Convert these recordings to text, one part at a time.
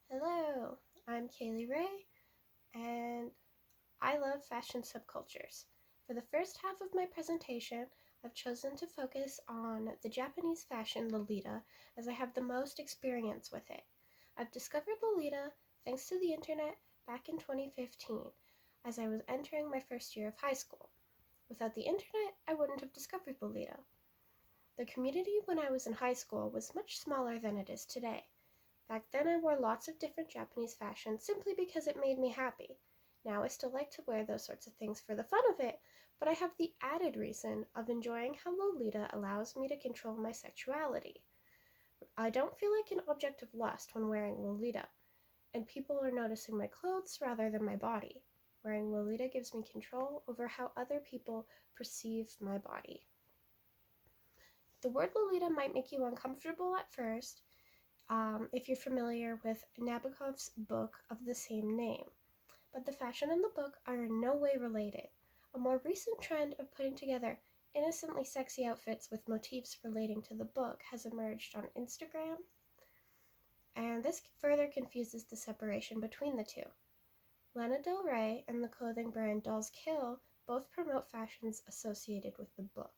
Hello, I'm Kaylee Ray, and I love fashion subcultures. For the first half of my presentation, I've chosen to focus on the Japanese fashion Lolita as I have the most experience with it. I've discovered Lolita thanks to the internet back in 2015 as I was entering my first year of high school. Without the internet, I wouldn't have discovered Lolita. The community when I was in high school was much smaller than it is today. Back then I wore lots of different Japanese fashion simply because it made me happy. Now I still like to wear those sorts of things for the fun of it, but I have the added reason of enjoying how Lolita allows me to control my sexuality. I don't feel like an object of lust when wearing Lolita, and people are noticing my clothes rather than my body. Wearing Lolita gives me control over how other people perceive my body. The word Lolita might make you uncomfortable at first, if you're familiar with Nabokov's book of the same name. But the fashion and the book are in no way related. A more recent trend of putting together innocently sexy outfits with motifs relating to the book has emerged on Instagram, and this further confuses the separation between the two. Lana Del Rey and the clothing brand Dolls Kill both promote fashions associated with the book.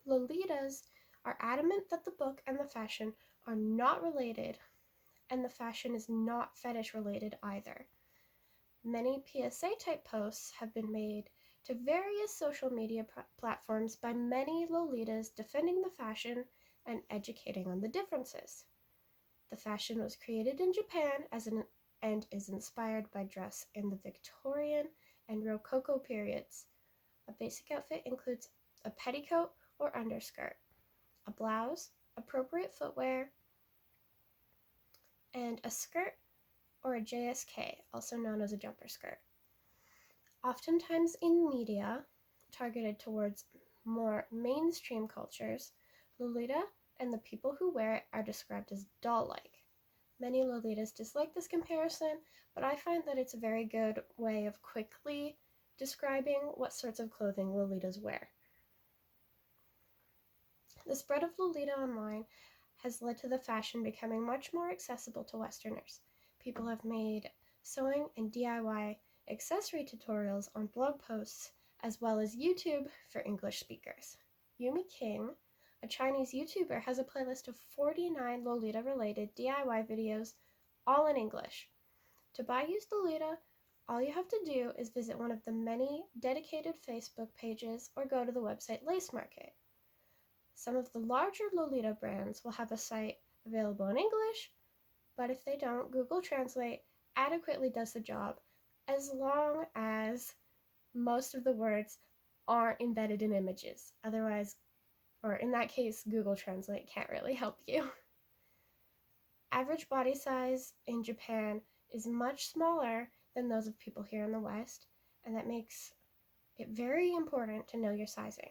Lolitas are adamant that the book and the fashion are not related, and the fashion is not fetish related either. Many PSA type posts have been made to various social media platforms by many Lolitas defending the fashion and educating on the differences. The fashion was created in Japan and is inspired by dress in the Victorian and Rococo periods. A basic outfit includes a petticoat or underskirt, a blouse, appropriate footwear, and a skirt or a JSK, also known as a jumper skirt. Oftentimes in media targeted towards more mainstream cultures, Lolita and the people who wear it are described as doll-like. Many Lolitas dislike this comparison, but I find that it's a very good way of quickly describing what sorts of clothing Lolitas wear. The spread of Lolita online has led to the fashion becoming much more accessible to Westerners. People have made sewing and DIY accessory tutorials on blog posts as well as YouTube for English speakers. Yumi King, a Chinese YouTuber, has a playlist of 49 Lolita-related DIY videos, all in English. To buy used Lolita, all you have to do is visit one of the many dedicated Facebook pages or go to the website Lace Market. Some of the larger Lolita brands will have a site available in English, but if they don't, Google Translate adequately does the job as long as most of the words aren't embedded in images. Otherwise, or in that case, Google Translate can't really help you. Average body size in Japan is much smaller than those of people here in the West, and that makes it very important to know your sizing.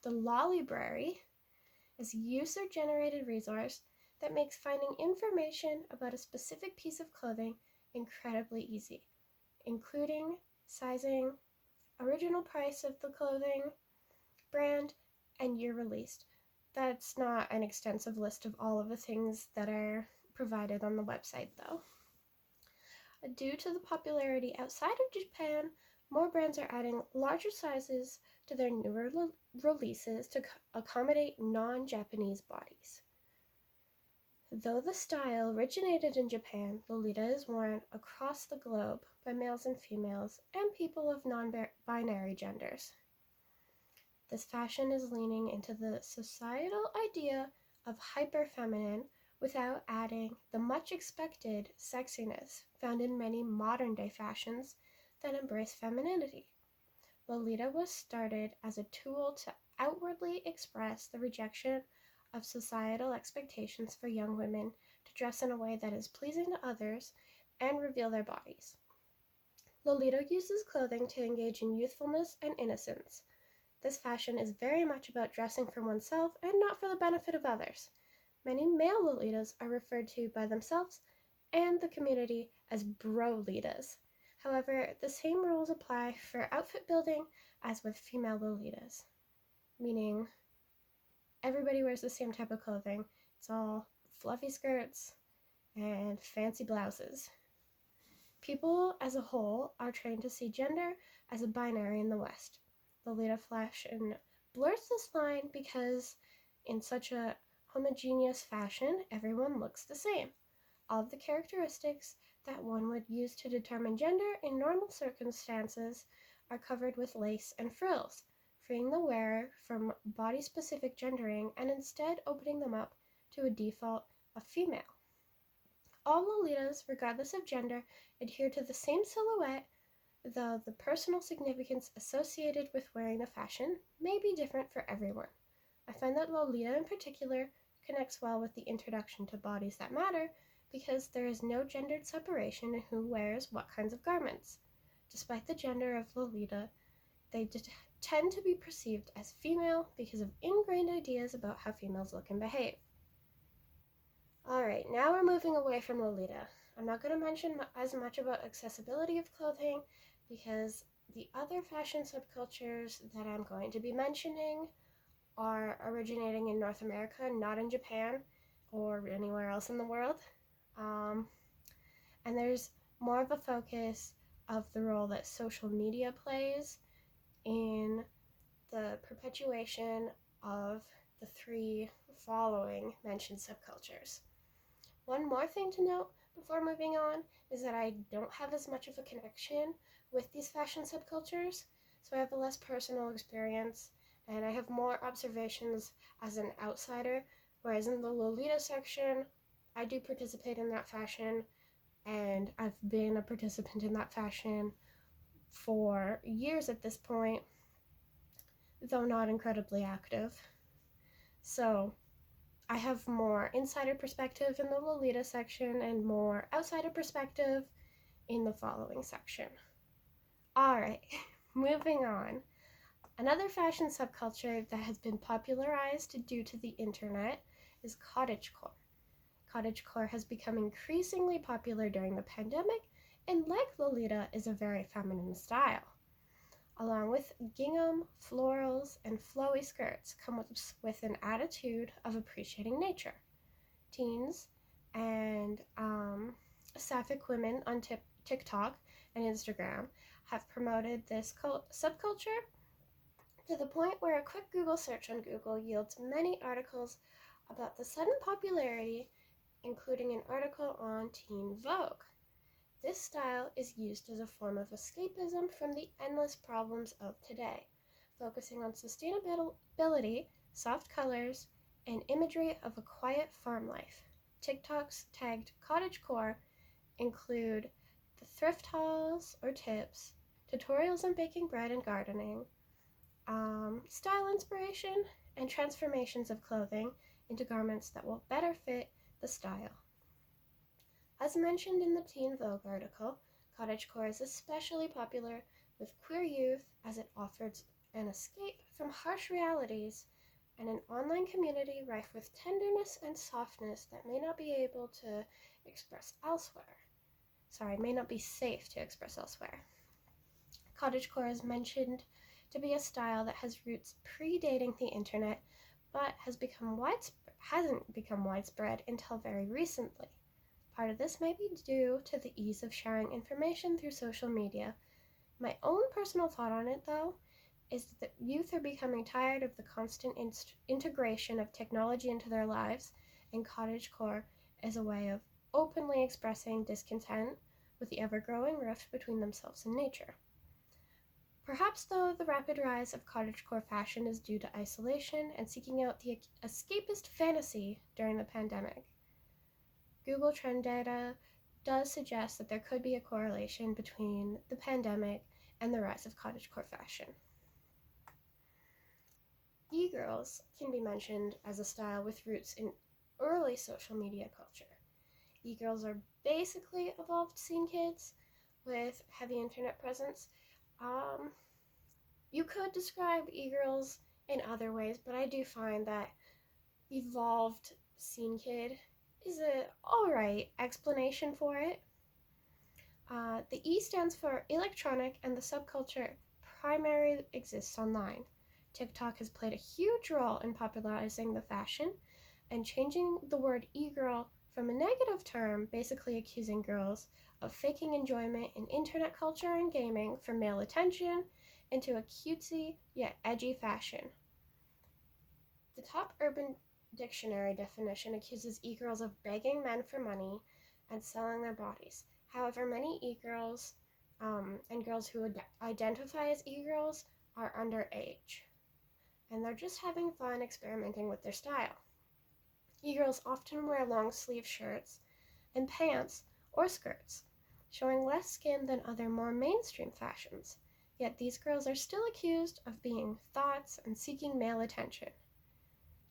The Lolibrary is a user-generated resource that makes finding information about a specific piece of clothing incredibly easy, including sizing, original price of the clothing, brand, and year released. That's not an extensive list of all of the things that are provided on the website, though. Due to the popularity outside of Japan, more brands are adding larger sizes to their newer releases to accommodate non-Japanese bodies. Though the style originated in Japan, Lolita is worn across the globe by males and females and people of non-binary genders. This fashion is leaning into the societal idea of hyper-feminine without adding the much expected sexiness found in many modern-day fashions that embrace femininity. Lolita was started as a tool to outwardly express the rejection of societal expectations for young women to dress in a way that is pleasing to others and reveal their bodies. Lolita uses clothing to engage in youthfulness and innocence. This fashion is very much about dressing for oneself and not for the benefit of others. Many male Lolitas are referred to by themselves and the community as Brolitas. However, the same rules apply for outfit building as with female Lolitas, meaning everybody wears the same type of clothing. It's all fluffy skirts and fancy blouses. People as a whole are trained to see gender as a binary in the West. Lolita fashion blurs this line because, in such a homogeneous fashion, everyone looks the same. All of the characteristics that one would use to determine gender in normal circumstances are covered with lace and frills, freeing the wearer from body specific gendering and instead opening them up to a default of female. All Lolitas, regardless of gender, adhere to the same silhouette, though the personal significance associated with wearing the fashion may be different for everyone. I find that Lolita in particular connects well with the introduction to Bodies That Matter because there is no gendered separation in who wears what kinds of garments. Despite the gender of Lolita, they tend to be perceived as female because of ingrained ideas about how females look and behave. Alright, now we're moving away from Lolita. I'm not going to mention as much about accessibility of clothing because the other fashion subcultures that I'm going to be mentioning are originating in North America, not in Japan or anywhere else in the world. And there's more of a focus of the role that social media plays in the perpetuation of the three following mentioned subcultures. One more thing to note before moving on is that I don't have as much of a connection with these fashion subcultures, so I have a less personal experience and I have more observations as an outsider, whereas in the Lolita section, I do participate in that fashion and I've been a participant in that fashion for years at this point, though not incredibly active. So I have more insider perspective in the Lolita section and more outsider perspective in the following section. Alright, moving on. Another fashion subculture that has been popularized due to the internet is cottagecore. Cottagecore has become increasingly popular during the pandemic and, like Lolita, is a very feminine style. Along with gingham, florals, and flowy skirts comes with an attitude of appreciating nature. Teens and sapphic women on TikTok and Instagram have promoted this subculture to the point where a quick Google search on Google yields many articles about the sudden popularity, including an article on Teen Vogue. This style is used as a form of escapism from the endless problems of today, focusing on sustainability, soft colors, and imagery of a quiet farm life. TikToks tagged cottagecore include the thrift hauls or tips, tutorials on baking bread and gardening, style inspiration, and transformations of clothing into garments that will better fit the style. As mentioned in the Teen Vogue article, cottagecore is especially popular with queer youth as it offers an escape from harsh realities and an online community rife with tenderness and softness that may not be able to express elsewhere. May not be safe to express elsewhere. Cottagecore is mentioned to be a style that has roots predating the internet, but hasn't become widespread until very recently. Part of this may be due to the ease of sharing information through social media. My own personal thought on it, though, is that youth are becoming tired of the constant integration of technology into their lives, and cottagecore is a way of openly expressing discontent with the ever-growing rift between themselves and nature. Perhaps, though, the rapid rise of cottagecore fashion is due to isolation and seeking out the escapist fantasy during the pandemic. Google Trend data does suggest that there could be a correlation between the pandemic and the rise of cottagecore fashion. E-girls can be mentioned as a style with roots in early social media culture. E-girls are basically evolved scene kids with heavy internet presence. You could describe e-girls in other ways, but I do find that evolved scene kid is a alright explanation for it. The E stands for electronic, and the subculture primarily exists online. TikTok has played a huge role in popularizing the fashion and changing the word e-girl from a negative term, basically accusing girls of faking enjoyment in internet culture and gaming for male attention, into a cutesy yet edgy fashion. The top Urban Dictionary definition accuses e-girls of begging men for money and selling their bodies. However, many e-girls and girls who identify as e-girls are underage, and they're just having fun experimenting with their style. E-girls often wear long-sleeve shirts and pants or skirts, showing less skin than other more mainstream fashions. Yet these girls are still accused of being thoughts and seeking male attention.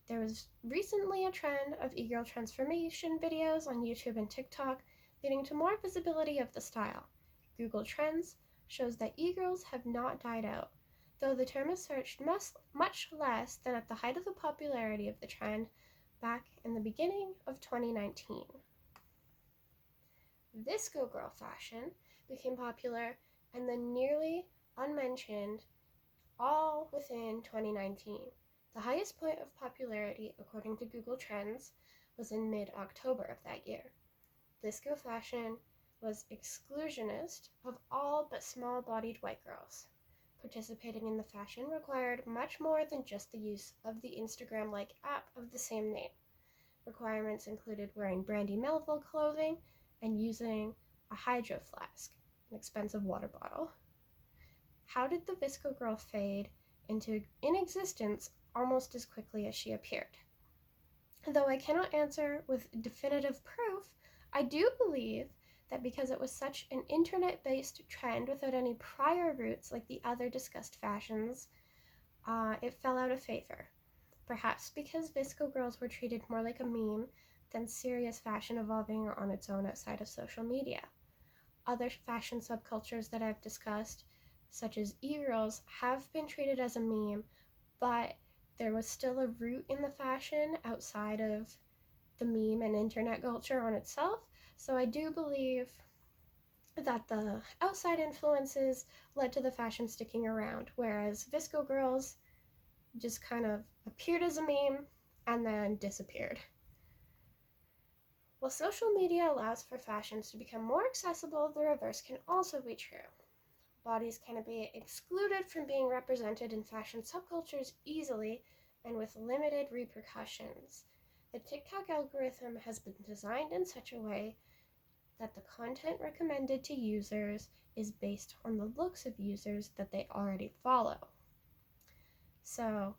There was recently a trend of e-girl transformation videos on YouTube and TikTok, leading to more visibility of the style. Google Trends shows that e-girls have not died out, though the term is searched much less than at the height of the popularity of the trend back in the beginning of 2019. Visco girl fashion became popular and then nearly unmentioned all within 2019. The highest point of popularity, according to Google Trends, was in mid-October of that year. Visco fashion was exclusionist of all but small-bodied white girls. Participating in the fashion required much more than just the use of the Instagram-like app of the same name. Requirements included wearing Brandy Melville clothing and using a hydro flask, an expensive water bottle. How did the Visco girl fade into inexistence almost as quickly as she appeared? Though I cannot answer with definitive proof, I do believe that because it was such an internet-based trend without any prior roots like the other discussed fashions, it fell out of favor. Perhaps because Visco girls were treated more like a meme than serious fashion evolving on its own outside of social media. Other fashion subcultures that I've discussed, such as e-girls, have been treated as a meme, but there was still a root in the fashion outside of the meme and internet culture on itself. So I do believe that the outside influences led to the fashion sticking around, whereas Visco girls just kind of appeared as a meme and then disappeared. While social media allows for fashions to become more accessible, the reverse can also be true. Bodies can be excluded from being represented in fashion subcultures easily and with limited repercussions. The TikTok algorithm has been designed in such a way that the content recommended to users is based on the looks of users that they already follow. So,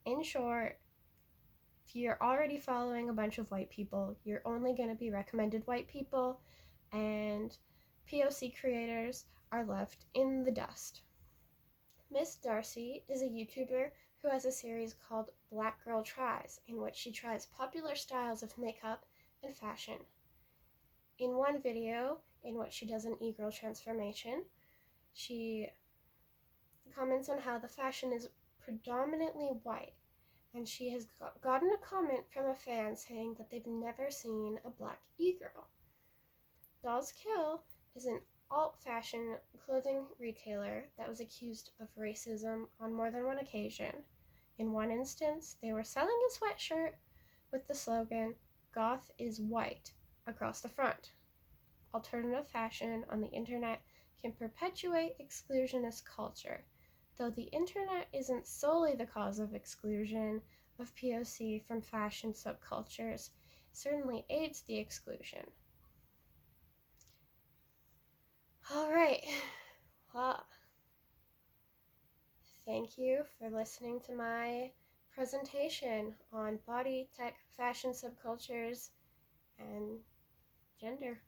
in short, if you're already following a bunch of white people, you're only going to be recommended white people, and POC creators are left in the dust. Miss Darcy is a YouTuber who has a series called Black Girl Tries, in which she tries popular styles of makeup and fashion. In one video, in which she does an e-girl transformation, she comments on how the fashion is predominantly white, and she has gotten a comment from a fan saying that they've never seen a black e-girl. Dolls Kill is an alt-fashion clothing retailer that was accused of racism on more than one occasion. In one instance, they were selling a sweatshirt with the slogan, "Goth is white," across the front. Alternative fashion on the internet can perpetuate exclusionist culture. Though the internet isn't solely the cause of exclusion of POC from fashion subcultures, it certainly aids the exclusion. Alright, well, thank you for listening to my presentation on body, tech, fashion subcultures, and gender.